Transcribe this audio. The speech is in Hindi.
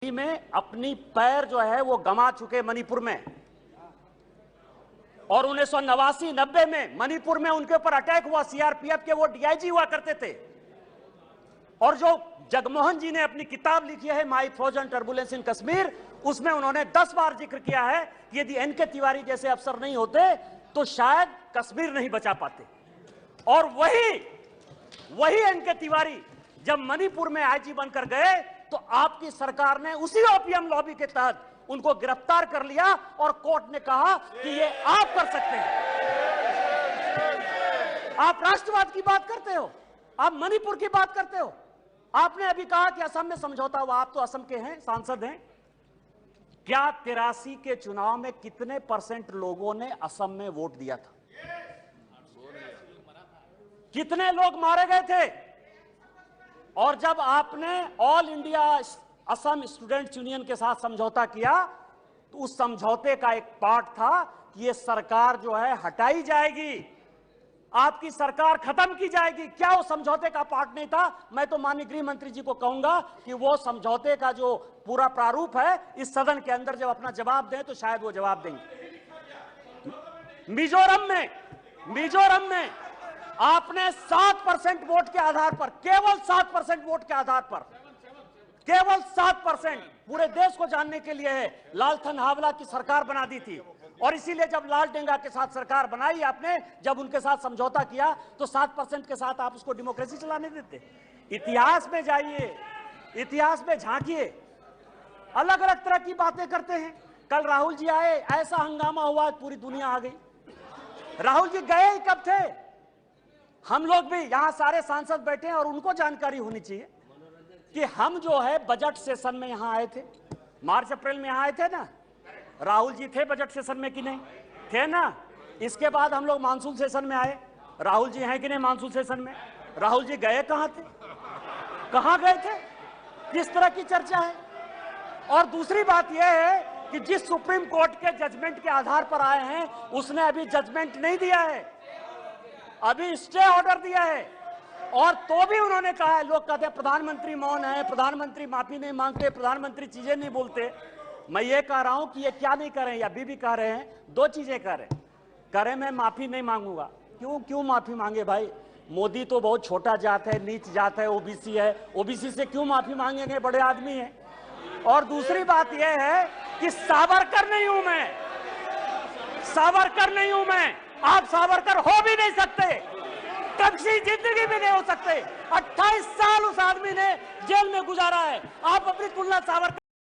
में अपनी पैर जो है वो गंवा चुके मणिपुर में, और 1989-90 में मणिपुर में उनके ऊपर अटैक हुआ। सीआरपीएफ के वो डीआईजी हुआ करते थे। और जो जगमोहन जी ने अपनी किताब लिखी है माई फ्रोजन टर्बुलेंस इन कश्मीर, उसमें उन्होंने 10 बार जिक्र किया है कि यदि एनके तिवारी जैसे अफसर नहीं होते तो शायद कश्मीर नहीं बचा पाते। और वही एनके तिवारी जब मणिपुर में आईजी बनकर गए तो आपकी सरकार ने उसी ओपीएम लॉबी के तहत उनको गिरफ्तार कर लिया और कोर्ट ने कहा कि ये आप कर सकते हैं। आप राष्ट्रवाद की बात करते हो, आप मणिपुर की बात करते हो। आपने अभी कहा कि असम में समझौता हुआ, आप तो असम के हैं, सांसद हैं। क्या 83 के चुनाव में कितने % लोगों ने असम में वोट दिया था? कितने लोग मारे गए थे? और जब आपने all India Assam students union के साथ समझौता किया तो उस समझौते का एक पार्ट था कि ये सरकार जो है हटाई जाएगी, आपकी सरकार खत्म की जाएगी। क्या वो समझौते का पार्ट नहीं था? मैं तो माननीय गृह मंत्री जी को कहूंगा कि वो समझौते का जो पूरा प्रारूप है इस सदन के अंदर जब अपना जवाब दें तो शायद वो जवाब देंगे। मिजोरम में आपने 7% वोट के आधार पर, केवल 7% वोट के आधार पर, केवल 7%, पूरे देश को जानने के लिए है, लालथन हावला की सरकार बना दी थी। और इसीलिए जब लाल डेंगा के साथ सरकार बनाई आपने, जब उनके साथ समझौता किया तो 7% के साथ आप उसको डेमोक्रेसी चलाने देते। इतिहास में जाइए, इतिहास में झांकिए, अलग अलग तरह की बातें करते हैं। कल राहुल जी आए, ऐसा हंगामा हुआ, पूरी दुनिया आ गई। राहुल जी गए कब थे? हम लोग भी यहां सारे सांसद बैठे हैं और उनको जानकारी होनी चाहिए कि हम जो है बजट सेशन में यहां आए थे, मार्च अप्रैल में यहां आए थे ना। राहुल जी थे बजट सेशन में कि नहीं थे ना? इसके बाद हम लोग मानसून सेशन में आए, राहुल जी हैं कि नहीं मानसून सेशन में? राहुल जी गए कहां थे, कहां गए थे? किस तरह की चर्चा है? और दूसरी बात यह है कि जिस सुप्रीम कोर्ट के जजमेंट के आधार पर आए हैं उसने अभी जजमेंट नहीं दिया है, अभी स्टे ऑर्डर दिया है। और तो भी उन्होंने कहा है, लोग कहते हैं प्रधानमंत्री मौन है, प्रधानमंत्री माफी नहीं मांगते, प्रधानमंत्री चीजें नहीं बोलते। मैं ये कह रहा हूं कि ये क्या नहीं कर रहे हैं, अभी भी कह रहे हैं, 2 चीजें कर रहे हैं। मैं माफी नहीं मांगूंगा। क्यों माफी मांगे भाई? मोदी तो बहुत छोटा जात है, नीच जात है, ओबीसी है, ओबीसी से क्यों माफी मांगेंगे? बड़े आदमी है। और दूसरी बात यह है कि सावरकर नहीं हूं मैं, सावरकर नहीं हूं मैं। आप सावरकर हो भी नहीं सकते, कभी जिंदगी में नहीं हो सकते। 28 साल उस आदमी ने जेल में गुजारा है। आप अपनी तुलना सावरकर